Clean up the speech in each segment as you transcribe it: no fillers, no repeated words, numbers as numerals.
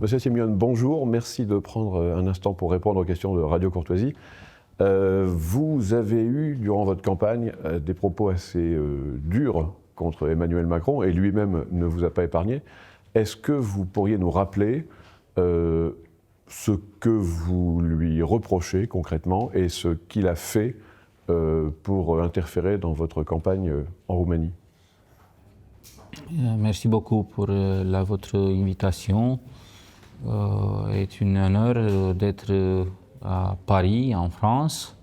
Monsieur Simion, bonjour. Merci de prendre un instant pour répondre aux questions de Radio Courtoisie. Vous avez eu, durant votre campagne, des propos assez durs contre Emmanuel Macron, et lui-même ne vous a pas épargné. Est-ce que vous pourriez nous rappeler ce que vous lui reprochez concrètement et ce qu'il a fait pour interférer dans votre campagne en Roumanie? Merci beaucoup pour votre invitation. C'est un honneur d'être à Paris, en France,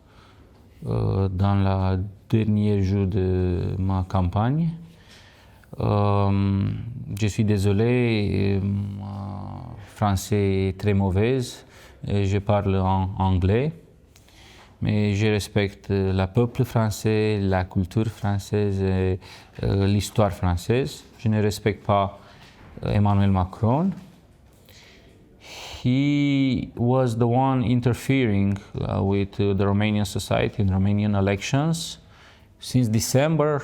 dans le dernier jour de ma campagne. Je suis désolé, mon français est très mauvais et je parle en anglais, mais je respecte le peuple français, la culture française et l'histoire française. Je ne respecte pas Emmanuel Macron. He was the one interfering with the Romanian society in Romanian elections. Since December,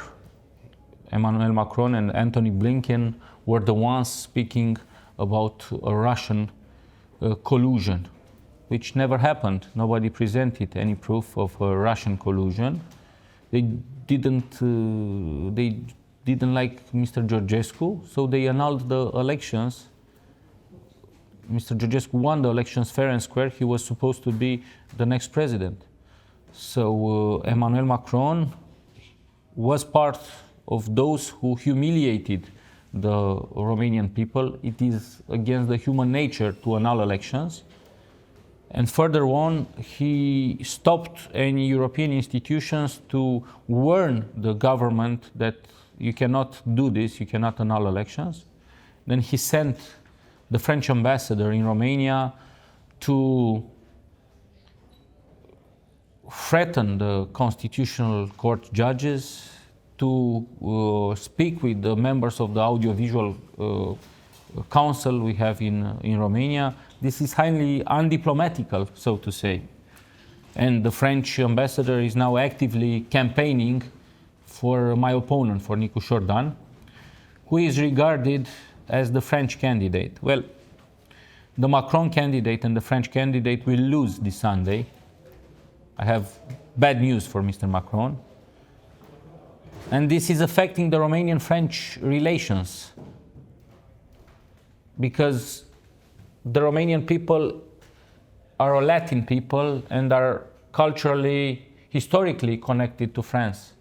Emmanuel Macron and Antony Blinken were the ones speaking about a Russian collusion, which never happened. Nobody presented any proof of a Russian collusion. They didn't like Mr. Georgescu, so they annulled the elections. Mr. Georgescu won the elections fair and square. He was supposed to be the next president. So Emmanuel Macron was part of those who humiliated the Romanian people. It is against the human nature to annul elections. And further on, he stopped any European institutions to warn the government that you cannot do this, you cannot annul elections. Then he sent the French ambassador in Romania to threaten the Constitutional Court judges, to speak with the members of the audiovisual council we have in Romania. This is highly undiplomatical, so to say. And the French ambassador is now actively campaigning for my opponent, for Nicu Șordan, who is regarded as the French candidate. Well, the Macron candidate and the French candidate will lose this Sunday. I have bad news for Mr. Macron. And this is affecting the Romanian-French relations, because the Romanian people are a Latin people and are culturally, historically connected to France.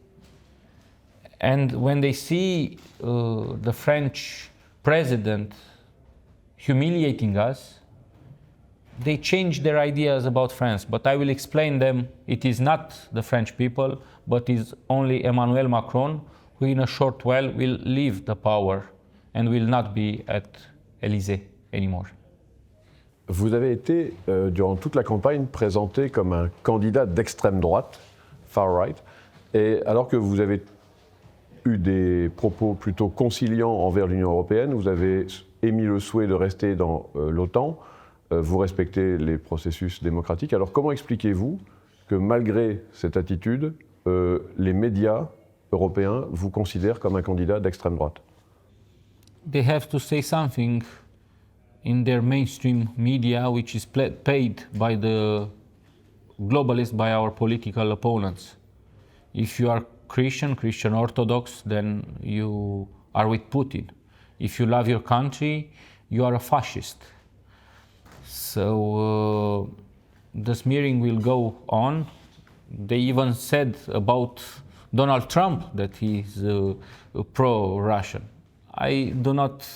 And when they see the French president humiliating us, they change their ideas about France. But I will explain them, it is not the French people, but is only Emmanuel Macron, who in a short while will leave the power and will not be at Élysée anymore. Vous avez été, durant toute la campagne, présenté comme un candidat d'extrême droite, far right, et alors que vous avez eu des propos plutôt conciliants envers l'Union européenne, vous avez émis le souhait de rester dans l'OTAN, vous respectez les processus démocratiques. Alors comment expliquez-vous que malgré cette attitude, les médias européens vous considèrent comme un candidat d'extrême droite? They have to say something in their mainstream media, which is paid by the globalists, by our political opponents. If you are Christian Orthodox, then you are with Putin. If you love your country, you are a fascist. So the smearing will go on. They even said about Donald Trump that he is pro-Russian. I do not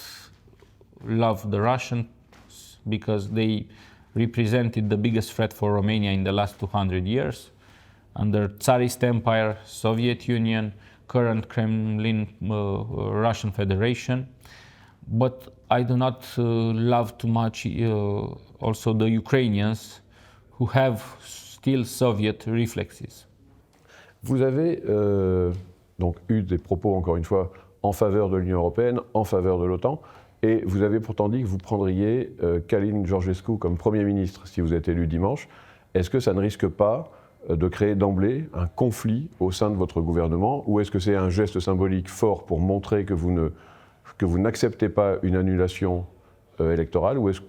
love the Russians because they represented the biggest threat for Romania in the last 200 years. Under Tsarist Empire, Soviet Union, current Kremlin, Russian Federation. But I do not love too much also the Ukrainians who have still Soviet reflexes. Vous avez donc eu des propos, encore une fois, en faveur de l'Union européenne, en faveur de l'OTAN, et vous avez pourtant dit que vous prendriez Călin Georgescu comme Premier ministre si vous êtes élu dimanche. Est-ce que ça ne risque pas de créer d'emblée un conflit au sein de votre gouvernement, ou est-ce que c'est un geste symbolique fort pour montrer que vous n'acceptez pas une annulation électorale, ou est-ce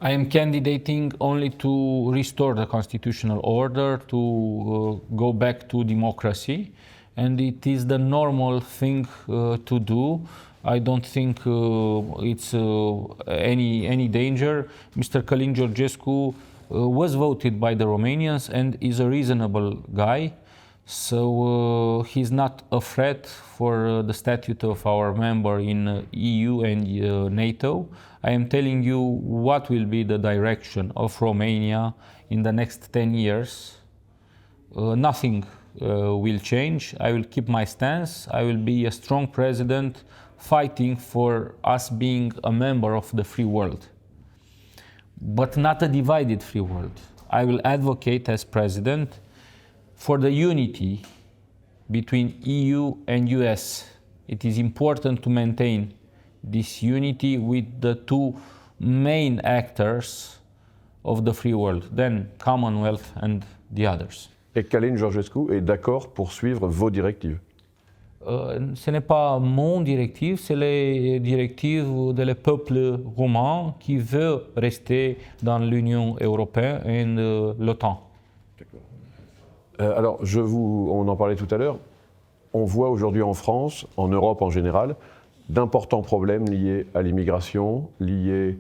I am candidating only to restore the constitutional order, to go back to democracy, and it is the normal thing to do. I don't think it's any danger. Mr. Călin Georgescu was voted by the Romanians and is a reasonable guy, so he's not a threat for the statute of our member in EU and NATO. I am telling you what will be the direction of Romania in the next 10 years. Nothing will change. I will keep my stance. I will be a strong president fighting for us being a member of the free world, but not a divided free world. I will advocate as president for the unity between EU and US. It is important to maintain this unity with the two main actors of the free world, then Commonwealth and the others. Et Călin Georgescu est d'accord pour suivre vos directives? Ce n'est pas mon directive, c'est les directives de le peuple roumain qui veut rester dans l'Union européenne et l'OTAN. Alors, on en parlait tout à l'heure, on voit aujourd'hui en France, en Europe en général, d'importants problèmes liés à l'immigration, liés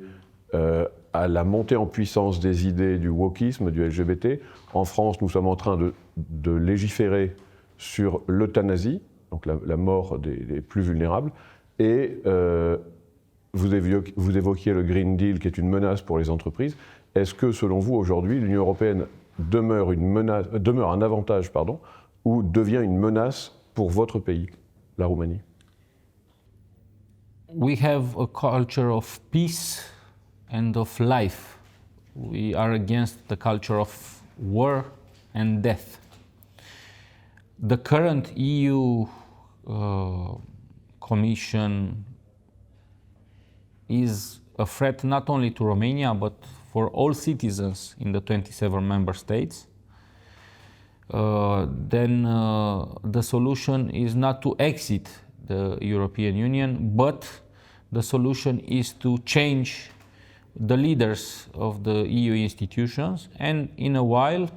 à la montée en puissance des idées du wokisme, du LGBT. En France, nous sommes en train de légiférer sur l'euthanasie, donc la mort des plus vulnérables. Et vous évoquiez le Green Deal qui est une menace pour les entreprises. Est-ce que, selon vous, aujourd'hui, l'Union européenne demeure un avantage, ou devient une menace pour votre pays, la Roumanie? We have a culture of peace and of life. We are against the culture of war and death. The current EU Commission is a threat not only to Romania but for all citizens in the 27 member states. Then the solution is not to exit the European Union, but the solution is to change the leaders of the EU institutions, and in a while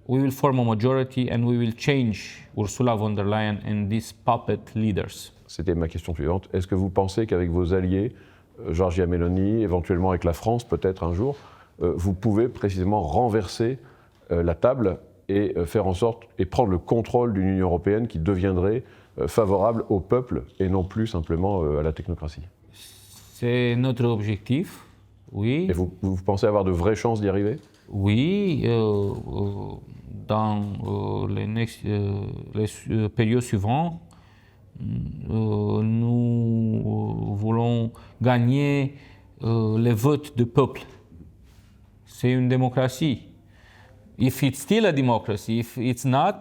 we will form a majority and we will change Ursula von der Leyen and these puppet leaders. C'était ma question suivante. Est-ce que vous pensez qu'avec vos alliés, Giorgia Meloni, éventuellement avec la France peut-être un jour, vous pouvez précisément renverser la table et faire en sorte et prendre le contrôle d'une Union européenne qui deviendrait favorable au peuple et non plus simplement à la technocratie? C'est notre objectif, oui. Et vous pensez avoir de vraies chances d'y arriver? Oui, dans les périodes suivantes, nous voulons gagner les votes du peuple. C'est une démocratie. If it's still a democracy, if it's not,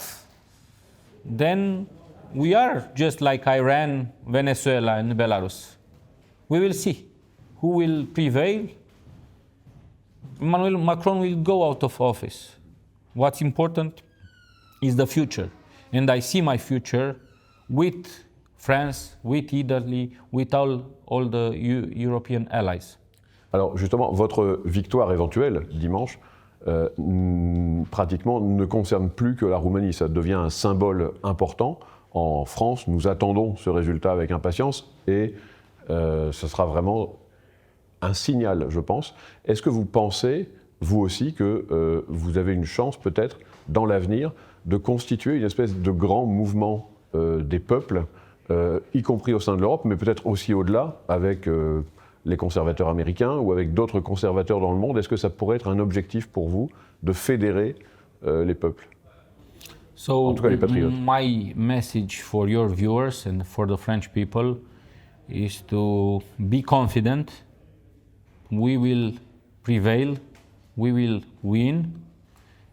then we are just like Iran, Venezuela, and Belarus. We will see who will prevail. Macron will go out of office. What's important is the future. And I see my future with France, with Italy, with all the European allies. Alors justement, votre victoire éventuelle dimanche, pratiquement ne concerne plus que la Roumanie. Ça devient un symbole important. En France, nous attendons ce résultat avec impatience et ce sera vraiment un signal, je pense. Est-ce que vous pensez, vous aussi, que vous avez une chance peut-être, dans l'avenir, de constituer une espèce de grand mouvement des peuples, y compris au sein de l'Europe, mais peut-être aussi au-delà, avec les conservateurs américains ou avec d'autres conservateurs dans le monde? Est-ce que ça pourrait être un objectif pour vous de fédérer les peuples? So, en tout cas les patriotes. My message for your viewers and for the French people is to be confident. We will prevail, we will win,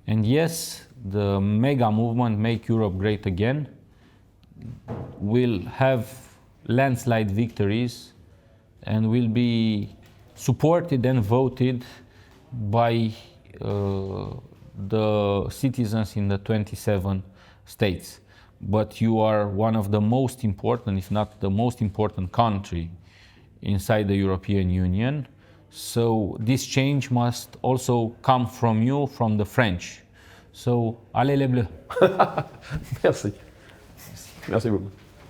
and yes, the mega movement Make Europe Great Again will have landslide victories and will be supported and voted by the citizens in the 27 states. But you are one of the most important, if not the most important country inside the European Union. So this change must also come from you, from the French. So, allez les Bleus. Merci. Merci beaucoup.